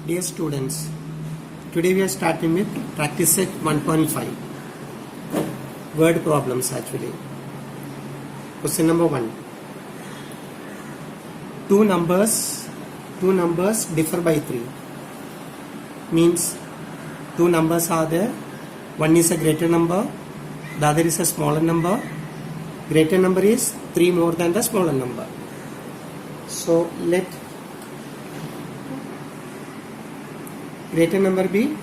Dear students, today we are starting with practice set 1.5 word problems actually. Question number 1. Two numbers differ by 3. Means two numbers are there. One is a greater number, the other is a smaller number. Greater number is 3 more than the smaller number. So let greater number be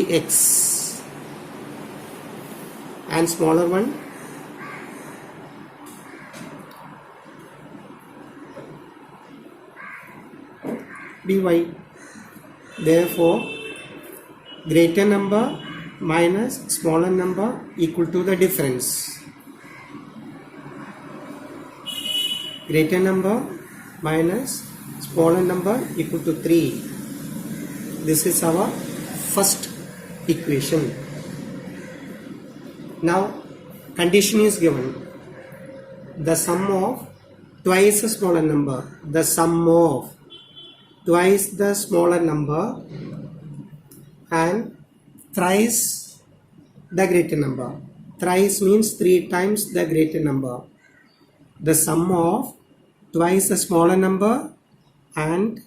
x and smaller one be y. Therefore, greater number minus smaller number equal to the difference. Greater number minus smaller number equal to 3. This is our first equation. Now condition is given. The sum of twice the smaller number. The sum of twice the smaller number and thrice the greater number. Thrice means 3 times the greater number. The sum of twice the smaller number and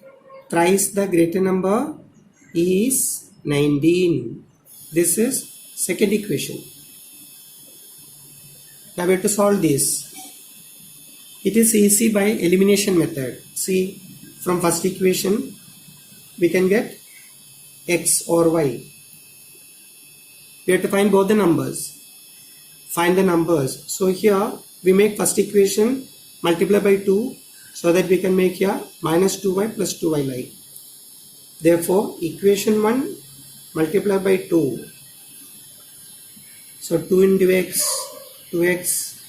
thrice the greater number is 19. This is second equation. Now we have to solve this. It is easy by elimination method. See, from first equation we can get x or y. We have to find both the numbers. Find the numbers. So here we make first equation multiply by 2 so that we can make here minus 2y plus 2y like. Therefore equation 1 multiply by 2. So 2 into x, 2x,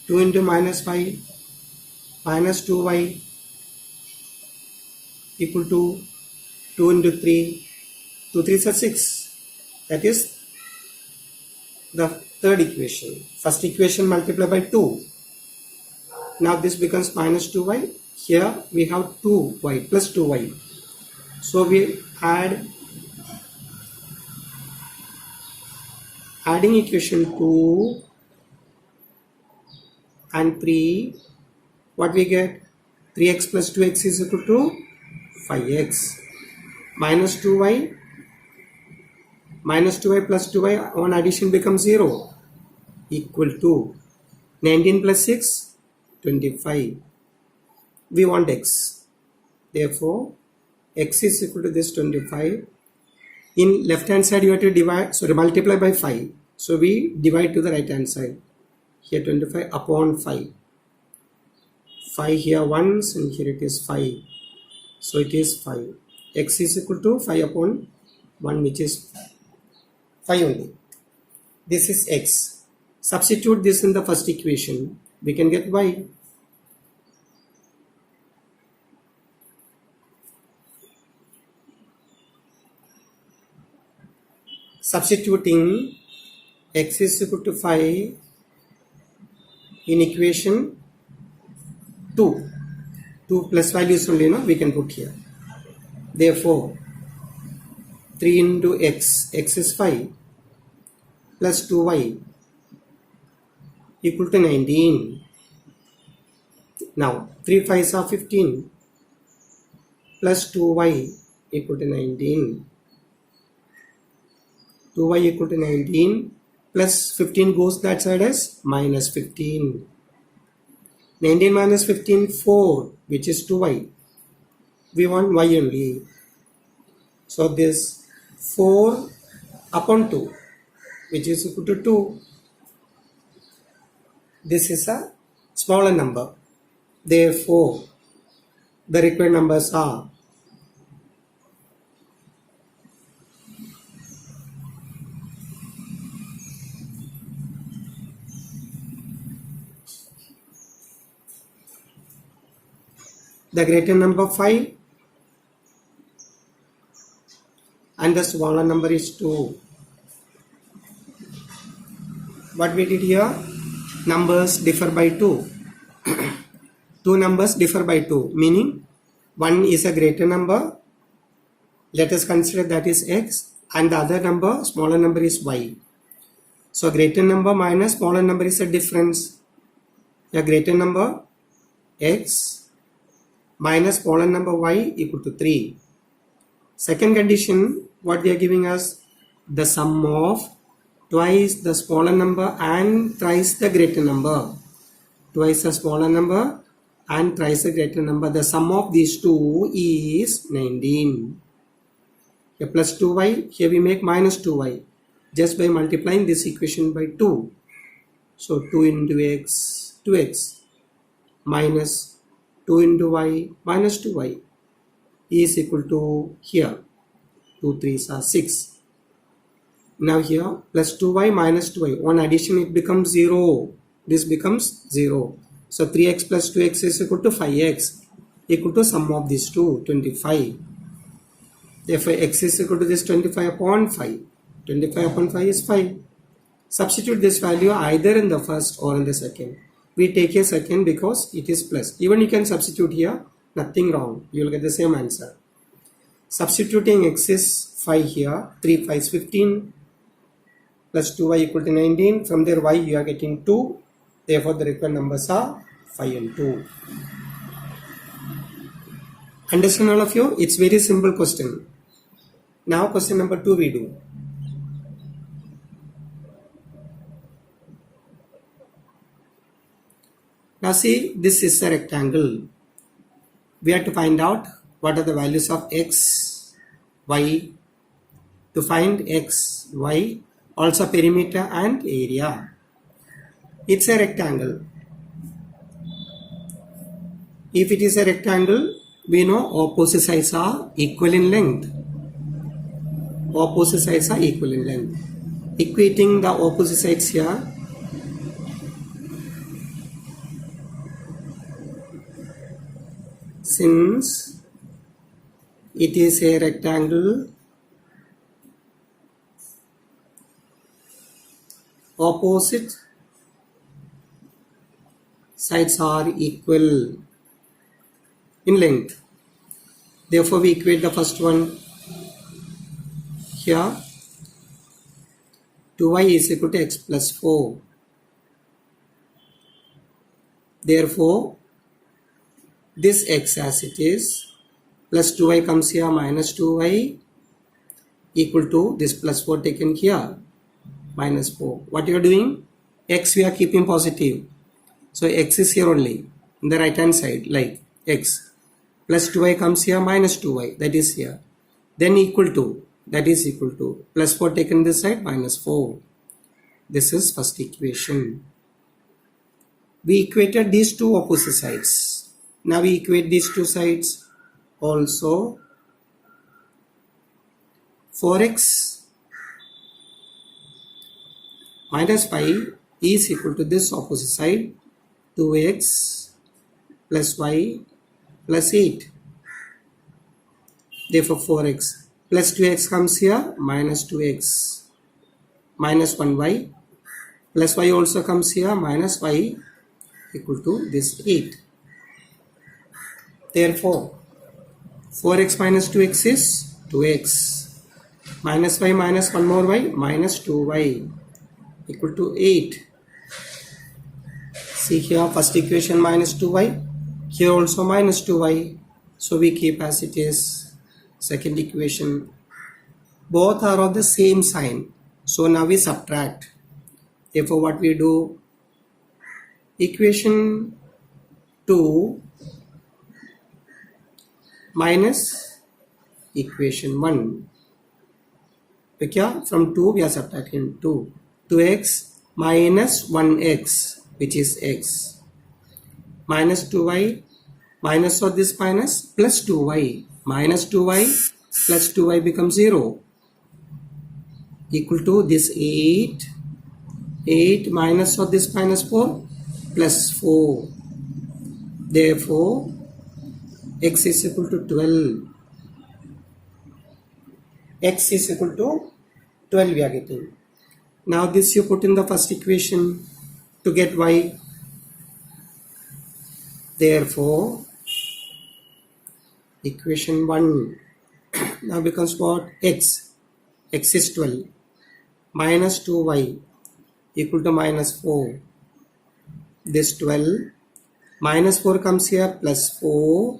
2 into minus 5, minus 2y equal to 2 into 3, 2 3s are 6. That is the third equation. First equation multiply by 2. Now this becomes minus 2y. Here we have 2y plus 2y. So we adding equation 2 and 3. What we get? 3x plus 2x is equal to 5x. Minus 2y plus 2y on addition becomes 0 equal to 19 plus 6 25. We want x. Therefore x is equal to this 25. In left hand side you have to multiply by 5. So we divide to the right hand side. Here 25 upon 5. 5 here once and here it is 5. So it is 5. X is equal to 5 upon 1, which is 5 only. This is x. Substitute this in the first equation. We can get y. Substituting x is equal to 5 in equation 2. 2 plus values only, we can put here. Therefore 3 into x is 5 plus 2y equal to 19. Now 3 5s are 15 plus 2y equal to 19. 2y equal to 19 plus 15 goes that side as minus 15. 19 minus 15, 4, which is 2y. We want y only. So this 4 upon 2, which is equal to 2. This is a smaller number. Therefore, the required numbers are the greater number 5 and the smaller number is 2. what we did here, numbers differ by 2. Two numbers differ by 2, meaning one is a greater number, let us consider that is x, and the other number, smaller number, is y. So greater number minus smaller number is a difference. A greater number x minus smaller number y equal to 3. Second condition, what they are giving us, the sum of twice the smaller number and thrice the greater number. Twice the smaller number and thrice the greater number. The sum of these two is 19. Here plus 2y, here we make minus 2y just by multiplying this equation by 2. So 2 into x, 2x minus 2 into y minus 2y is equal to here 2 3s are 6. Now here plus 2y minus 2y, on addition it becomes 0. This becomes 0. So 3x plus 2x is equal to 5x, equal to sum of these two, 25. Therefore x is equal to this 25 upon 5. 25 upon 5 is 5. Substitute this value either in the first or in the second. We take a second because it is plus. Even you can substitute here, nothing wrong. You will get the same answer. Substituting x is 5 here, 3 5 is 15, plus 2y equal to 19. From there y you are getting 2. Therefore the required numbers are 5 and 2. Understand all of you? It's very simple question. Now question number 2 we do. Now see, this is a rectangle. We have to find out what are the values of x, y. To find x, y, also perimeter and area. It's a rectangle. If it is a rectangle, we know opposite sides are equal in length. Opposite sides are equal in length. Equating the opposite sides here, since it is a rectangle, opposite sides are equal in length. Therefore we equate the first one here. 2y is equal to x plus 4. Therefore this x as it is, plus 2y comes here, minus 2y equal to this plus 4 taken here, minus 4. What you are doing? X we are keeping positive. So x is here only, in the right hand side, like x. Plus 2y comes here, minus 2y, that is here. Then equal to, that is equal to, plus 4 taken this side, minus 4. This is first equation. We equated these two opposite sides. Now we equate these two sides also. 4x minus 5 is equal to this opposite side, 2x plus y plus 8. Therefore 4x plus 2x comes here, minus 2x minus 1y plus y also comes here, minus y equal to this 8. Therefore 4x minus 2x is 2x, minus y minus 1 more y minus 2y equal to 8. See here, first equation minus 2y, here also minus 2y, so we keep as it is. Second equation, both are of the same sign, so now we subtract. Therefore what we do, equation 2 minus equation 1. Okay, from 2 we are subtracting 2. 2x minus 1x, which is x, minus 2y, minus of this minus, plus 2y, minus 2y plus 2y becomes 0, equal to this 8, 8 minus of this minus 4 plus 4. Therefore x is equal to 12. X is equal to 12 we are getting. Now this you put in the first equation to get y. Therefore, equation 1 now becomes what? X. X is 12 minus 2y equal to minus 4. This 12 minus 4 comes here, plus 4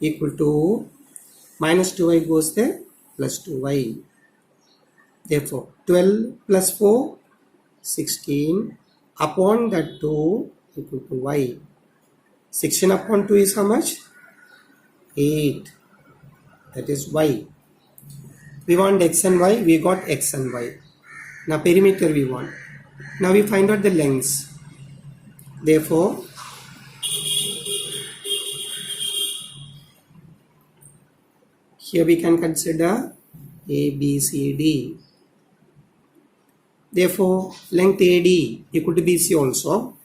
equal to minus 2y goes there, plus 2y. Therefore, 12 plus 4, 16 upon that 2 equal to y. 16 upon 2 is how much? 8. That is y. We want x and y. We got x and y. Now perimeter we want. Now we find out the lengths. Therefore, here we can consider A, B, C, D. Therefore, length AD equal to BC also.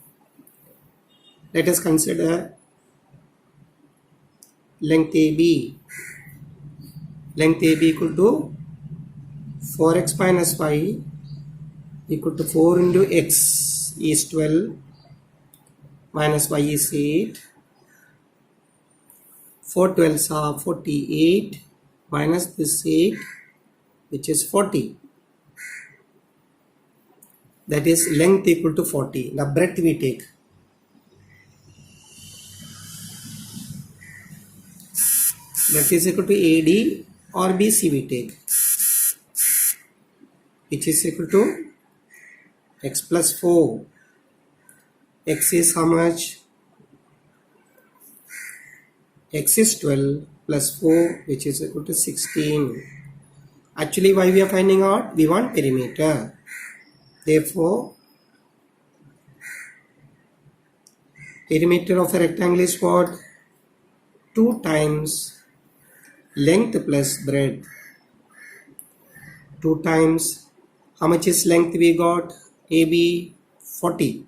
Let us consider length AB. Length AB equal to 4x minus y equal to 4 into x is 12 minus y is 8. 4 12s are 48 minus this 8, which is 40. That is length equal to 40. Now breadth we take. Breadth is equal to AD or BC we take, which is equal to x plus 4. X is how much? X is 12 plus 4, which is equal to 16. Actually, why we are finding out? We want perimeter. Therefore, perimeter of a rectangle is what? 2 times length plus breadth. 2 times, how much is length we got? AB 40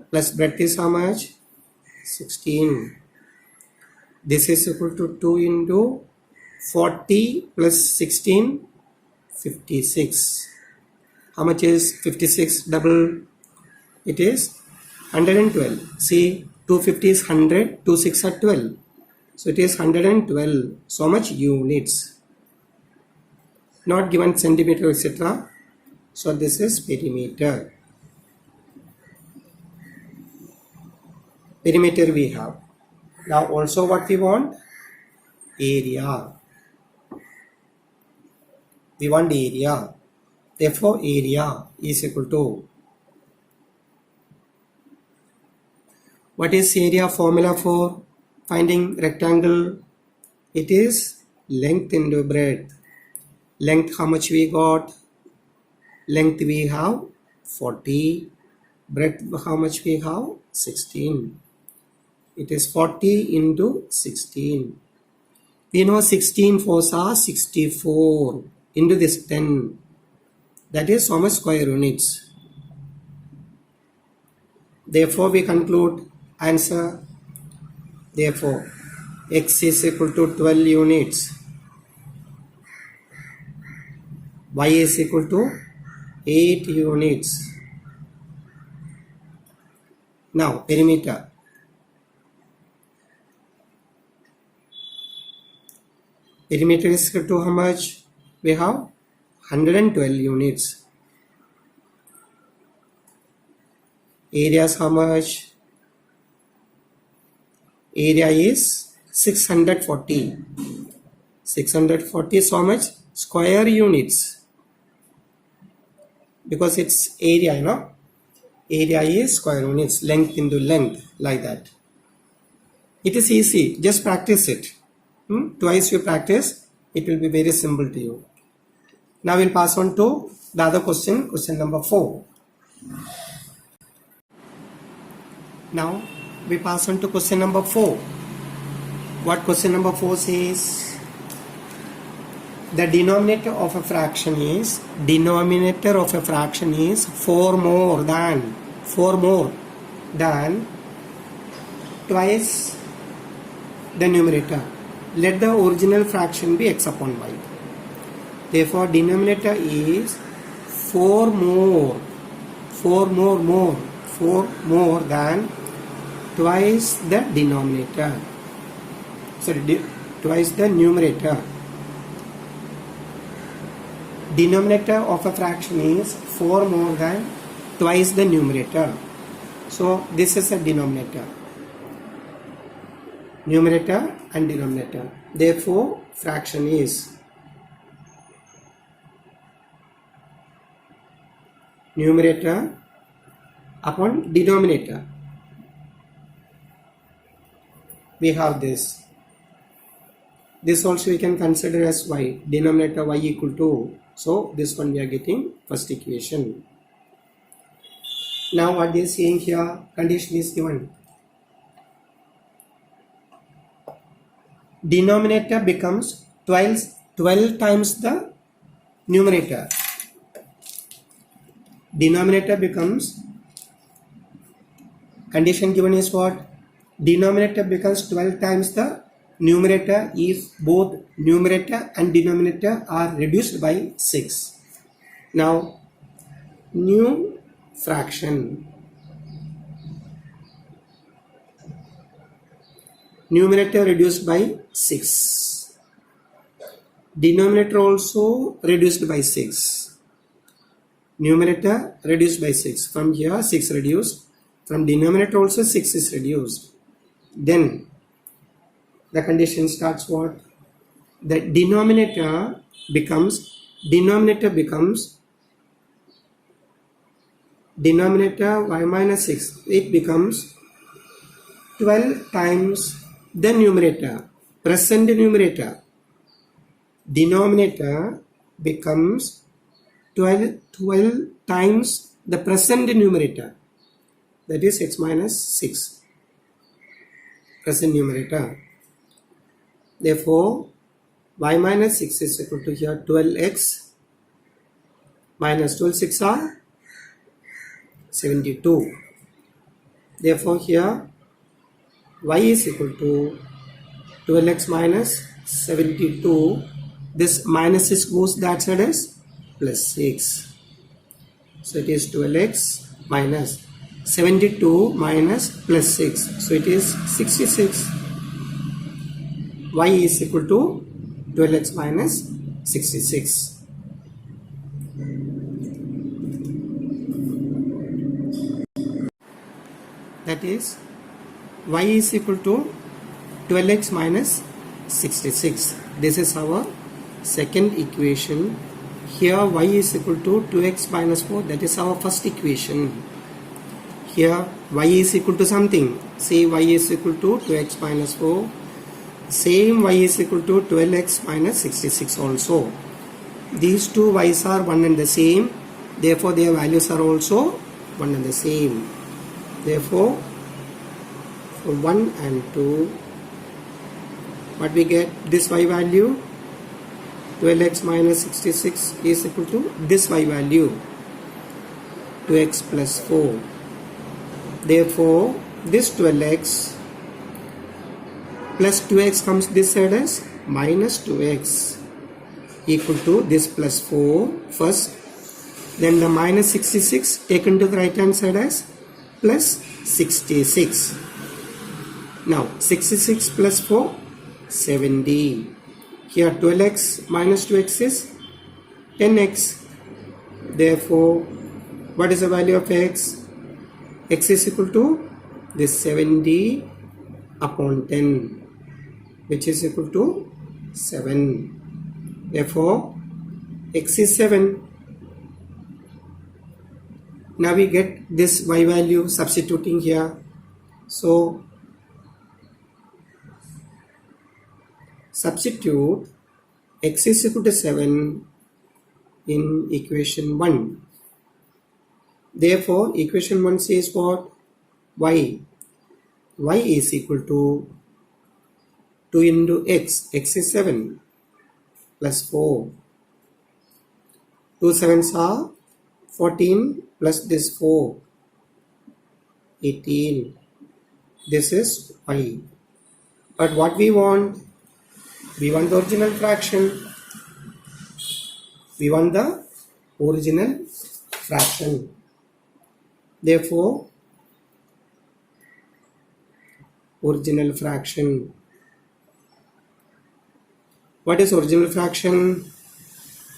plus breadth is how much? 16. This is equal to 2 into 40 plus 16, 56. How much is 56 double? It is 112. See, 250 is 100, 2 6 are 12. So it is 112. So much units. Not given centimeter, etc. So this is perimeter. Perimeter we have. Now also what we want? Area. We want area. Therefore area is equal to, what is area formula for finding rectangle? It is length into breadth. Length how much we got? Length we have 40. Breadth how much we have? 16. It is 40 into 16. We know 16 fours are 64 into this 10. That is how much square units. Therefore, we conclude answer. Therefore, x is equal to 12 units. Y is equal to 8 units. Now, perimeter. Perimeter is equal to how much? We have 112 units. Area is how much? Area is 640. 640 is how much? Square units. Because it's area, you know. Area is square units. Length into length, like that. It is easy. Just practice it. Twice you practice, it will be very simple to you. Now we'll pass on to the other question, question number 4. Now we pass on to question number 4. What question number 4 says? The denominator of a fraction is 4 more than twice the numerator. Let the original fraction be x upon y. Therefore, denominator is 4 more than twice the denominator. Sorry, twice the numerator. Denominator of a fraction is 4 more than twice the numerator. So this is a denominator. Numerator and denominator. Therefore, fraction is numerator upon denominator. We have this. This also we can consider as y. Denominator y equal to. So this one we are getting first equation. Now what they are saying here, condition is given. Denominator becomes 12 times the numerator. Denominator becomes, condition given is what? Denominator becomes 12 times the numerator if both numerator and denominator are reduced by 6. Now, new fraction. Numerator reduced by 6. Denominator also reduced by 6. Numerator reduced by 6. From here 6 reduced. From denominator also 6 is reduced. Then the condition starts what? The denominator becomes denominator y minus 6. It becomes 12 times the numerator, present numerator. Denominator becomes 12 times the present numerator, that is x minus 6, present numerator. Therefore, y minus 6 is equal to here 12x minus 12 6 are 72. Therefore, here y is equal to 12x minus 72. This minus 6 goes that side as plus 6. So it is 12x minus 72 minus plus 6. So it is 66. Y is equal to 12x minus 66. That is, y is equal to 12x minus 66. This is our second equation. Here y is equal to 2x minus 4. That is our first equation. Here y is equal to something. Say y is equal to 2x minus 4. Same y is equal to 12x minus 66 also. These two y's are one and the same. Therefore, their values are also one and the same. Therefore, for 1 and 2, what we get? This y value 12x minus 66 is equal to this y value 2x plus 4. Therefore, this 12x plus 2x comes this side as minus 2x equal to this plus 4 first. Then the minus 66 taken to the right hand side as plus 66. Now 66 plus 4, 70. Here 12x minus 2x is 10x. Therefore, what is the value of x? X is equal to this 70 upon 10, which is equal to 7. Therefore, x is 7. Now we get this y value substituting here. So, substitute x is equal to 7 in equation 1. Therefore, equation 1 says what? Y is equal to 2 into x. X is 7 plus 4. 2 7s are 14 plus this 4, 18. This is y. But what we want? We want the original fraction. We want the original fraction. Therefore, original fraction. What is original fraction?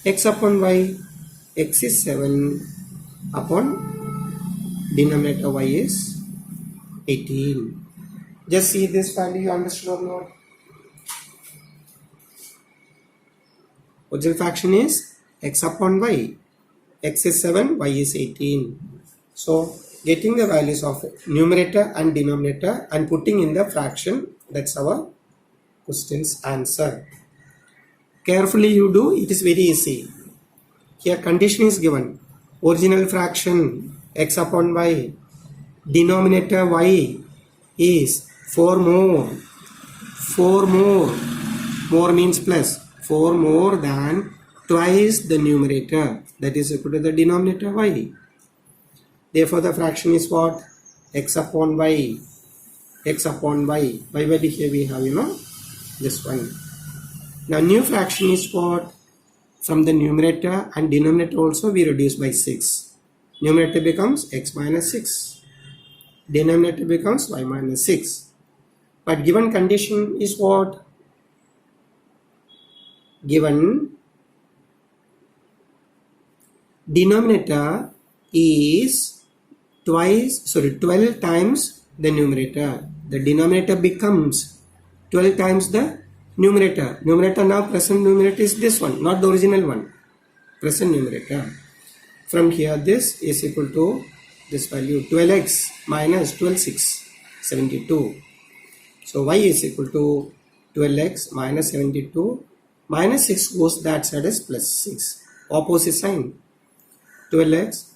X upon y. X is 7 upon denominator y is 18. Just see this value, you understood or not? Original fraction is x upon y. X is 7, y is 18. So getting the values of numerator and denominator and putting in the fraction, that's our question's answer. Carefully you do, it is very easy. Here condition is given. Original fraction x upon y. Denominator y is 4 more. 4 more. More means plus. 4 more than twice the numerator. That is equal to the denominator y. Therefore the fraction is what? X upon y. X upon y. By here we have, this one. Now new fraction is what? From the numerator and denominator also we reduce by 6. Numerator becomes x minus 6. Denominator becomes y minus 6. But given condition is what? Given denominator is 12 times the numerator. The denominator becomes 12 times the numerator. Numerator now, present numerator is this one, not the original one. Present numerator. From here this is equal to this value 12x minus 12 6 72. So y is equal to 12x minus 72 minus 6 goes that side as plus 6. Opposite sign. 12x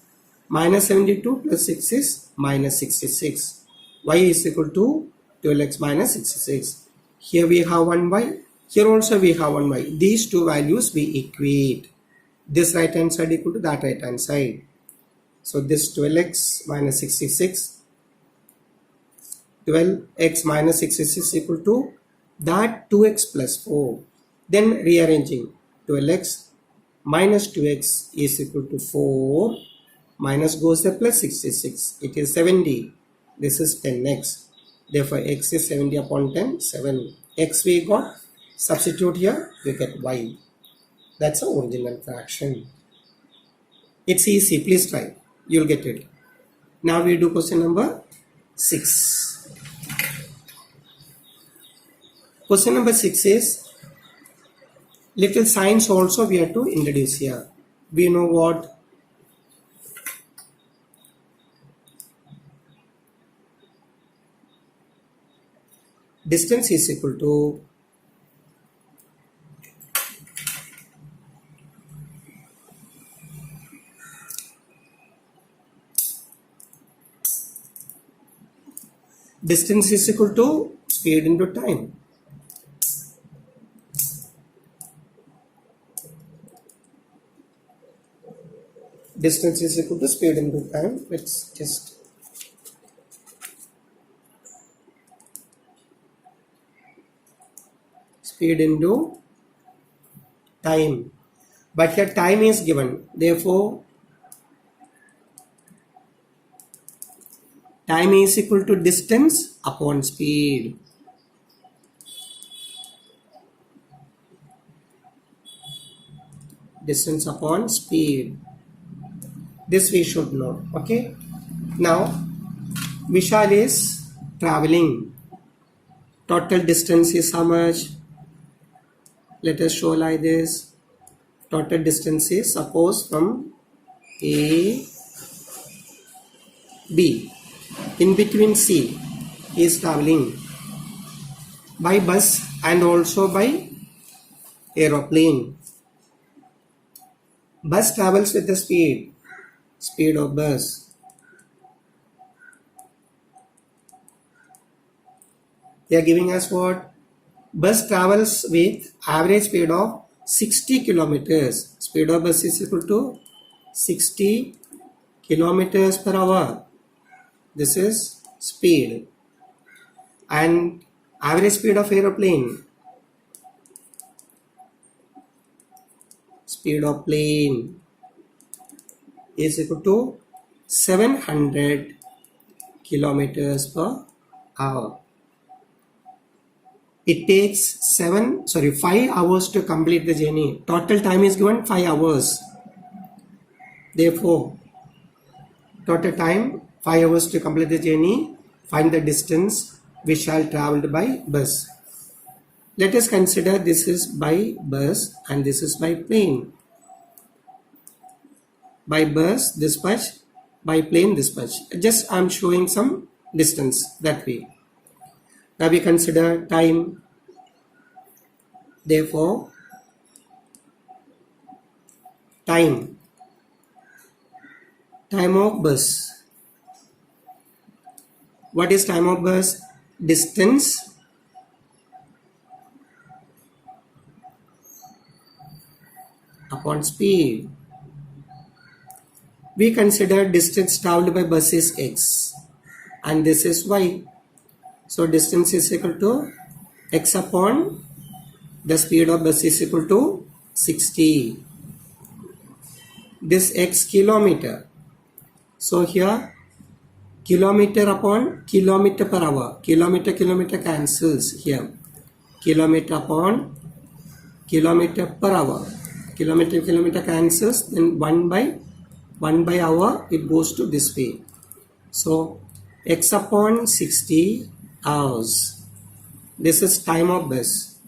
minus 72 plus 6 is minus 66. Y is equal to 12x minus 66. Here we have 1y. Here also we have 1y. These two values we equate. This right hand side equal to that right hand side. So this 12x minus 66. 12x minus 66 equal to that 2x plus 4. Then rearranging 12x minus 2x is equal to 4. Minus goes the plus 66. It is 70. This is 10x. Therefore x is 70 upon 10. 7. X we got. Substitute here. We get y. That's the original fraction. It's easy. Please try. You'll get it. Now we do question number 6. Question number 6 is little signs also we have to introduce here. We know what? Distance is equal to speed into time. Distance is equal to speed into time. Let's just speed into time. But here time is given. Therefore, time is equal to distance upon speed. Distance upon speed. This we should know. Okay. Now, Vishal is traveling. Total distance is how much? Let us show like this. Total distance is, suppose, from A, B. In between C, he is traveling by bus and also by aeroplane. Bus travels with the speed of bus. They are giving us what? Bus travels with average speed of 60 kilometers. Speed of bus is equal to 60 kilometers per hour. This is speed. And average speed of aeroplane. Speed of plane. is equal to 700 kilometers per hour. It takes 5 hours to complete the journey. Total time is given 5 hours. Therefore, total time 5 hours to complete the journey. Find the distance Vishal traveled by bus. Let us consider this is by bus and this is by plane. By bus dispatch, by plane dispatch. Just I am showing some distance that way. Now we consider time. Therefore, time of bus. What is time of bus? Distance upon speed. We consider distance traveled by bus is x and this is y. So distance is equal to x upon the speed of bus is equal to 60. This x kilometer. So here kilometer upon kilometer per hour. Kilometer cancels here. Kilometer upon kilometer per hour. Kilometer cancels, then 1 by hour it goes to this way. So x upon 60 hours. This is time of bus.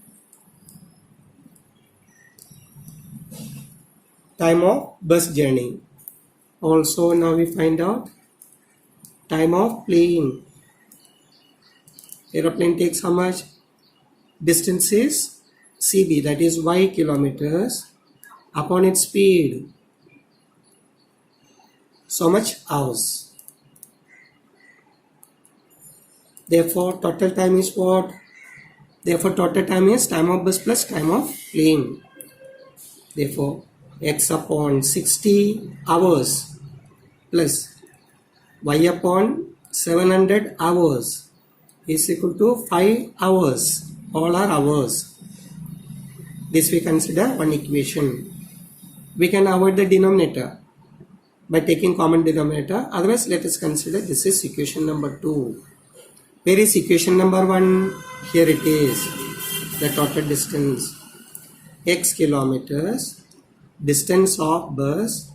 Time of bus journey. Also now we find out time of plane. Aeroplane takes how much? Distance is CB, that is y kilometers upon its speed. So much hours. Therefore total time is what? Therefore total time is time of bus plus time of plane. Therefore x upon 60 hours plus y upon 700 hours is equal to 5 hours. All are hours. This we consider one equation. We can avoid the denominator by taking common denominator. Otherwise, let us consider this is equation number 2. Where is equation number 1? Here it is. The total distance. X kilometers. Distance of bus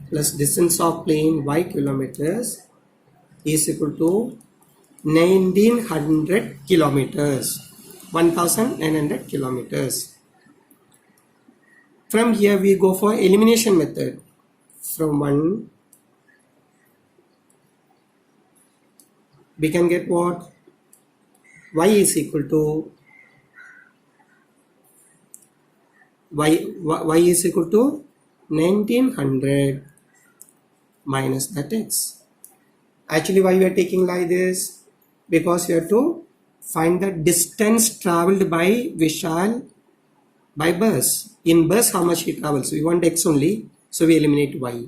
plus distance of plane y kilometers is equal to 1900 kilometers. 1900 kilometers. From here we go for elimination method. From 1 we can get what? Y is equal to y is equal to 1900 minus that x. Actually why we are taking like this? Because we have to find the distance traveled by Vishal by bus. In bus how much he travels? We want x only, so we eliminate y.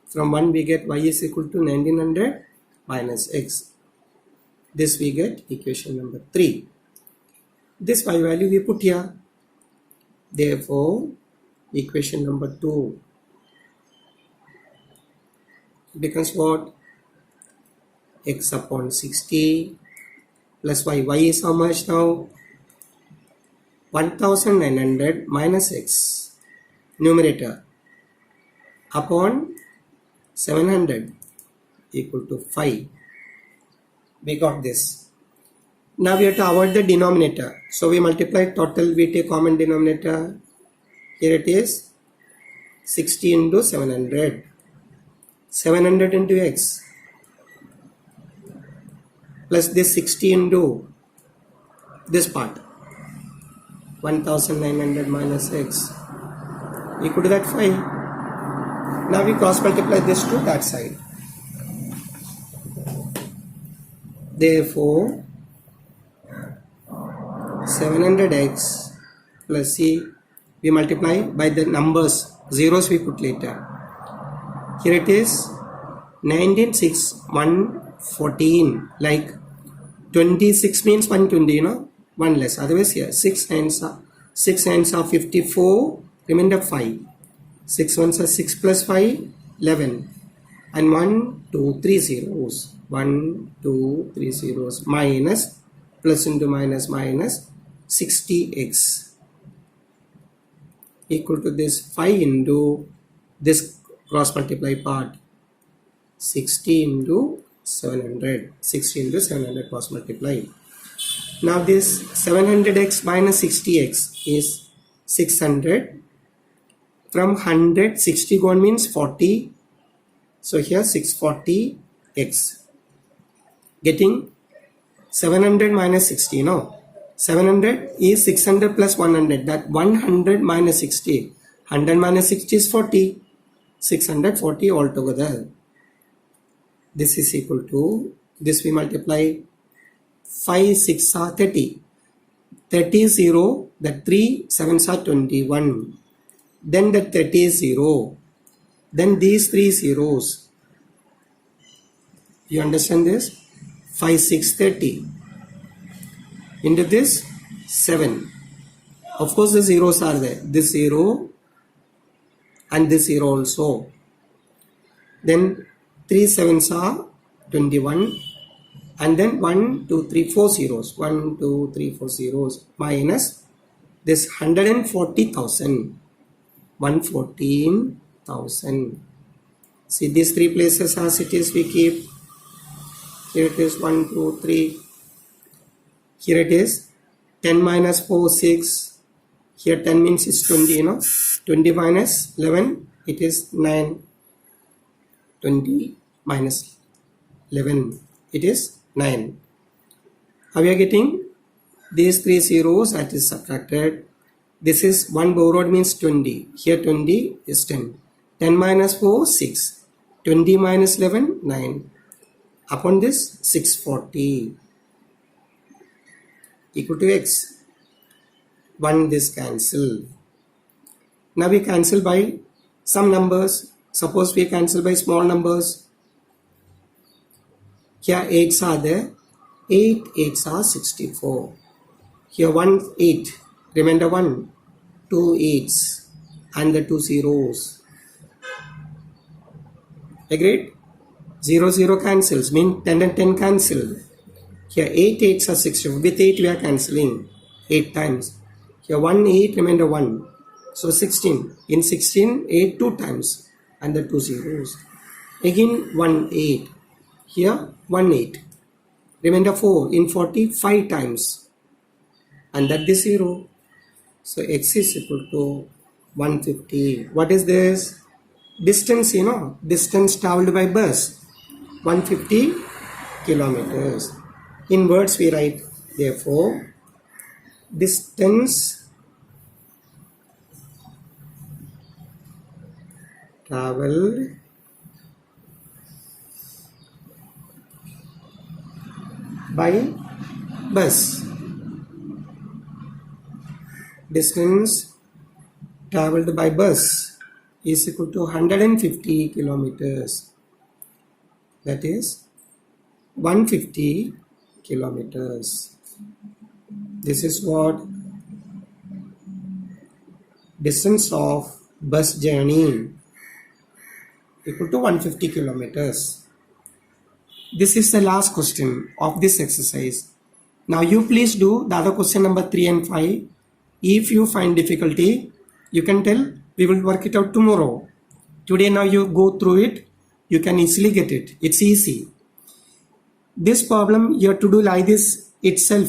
From 1 we get y is equal to 1900 minus x. This we get equation number 3. This y value we put here. Therefore equation number 2 becomes what? X upon 60 plus y. Y is how much now? 1900 minus x. Numerator upon 700 equal to 5. We got this. Now we have to avoid the denominator. So we multiply total, we take common denominator. Here it is 60 into 700. 700 into x plus this 60 into this part. 1900 minus x equal to that 5. Now we cross multiply this to that side. Therefore 700x plus c, we multiply by the numbers, zeros we put later. Here it is 19, 6, 114, like 26 means 120, you know, 1 less. Otherwise here 6 nines are 54, remainder 5. 6 ones are 6 plus 5, 11, and 1, 2, 3 zeros. 1, 2, 3 zeros minus plus into minus minus 60x equal to this 5 into this cross multiply part 60 into 700. 60 into 700 cross multiply. Now this 700x minus 60x is 600. From 100, 60 gone means 40. So here 640x. Getting 700 minus 60. No. 700 is 600 plus 100. That 100 minus 60. 100 minus 60 is 40. 640 altogether. This is equal to, this we multiply 5 6 are 30. 30 is 0. The 3 7s are 21. Then the 30 is 0. Then these 3 zeros. You understand this? 5 6 30. Into this 7. Of course the zeros are there. This 0 and this 0 also. Then 3 7s are 21. And then 1 2 3 4 zeros. 1 2 3 4 zeros minus this 140,000. 114,000. See these three places as it is we keep. Here it is 1 2 3. Here it is 10 minus 4 6. Here 10 means it's 20, you know. 20 minus 11 it is 9. 20 minus 11 it is 9. How we are getting? These 3 zeros that is subtracted. This is 1 borrowed means 20. Here 20 is 10. 10 minus 4, 6. 20 minus 11, 9. Upon this, 640 equal to x. 1 this cancel. Now we cancel by some numbers. Suppose we cancel by small numbers. Here 8s are there. 8 8s are 64. Here 1 8. Remember 1, 2 8s and the 2 zeros. Agreed? 0 0 cancels, mean 10 and 10 cancel. Here 8 8s are 64. With 8 we are cancelling 8 times. Here 1 8, remember 1. So 16. In 16, 8 2 times and the 2 zeros. Again 1 8. Here 1 8. Remember 4. In 40, 5 times and that is 0. So x is equal to 150. What is this? Distance, you know. Distance traveled by bus. 150 kilometers. In words we write, therefore, distance traveled by bus. Distance traveled by bus is equal to 150 kilometers. That is 150 kilometers. This is what distance of bus journey equal to 150 kilometers. This is the last question of this exercise. Now you please do the other question number 3 and 5. If you find difficulty, you can tell, we will work it out tomorrow. Today now you go through it, you can easily get it. It's easy. This problem you have to do like this itself.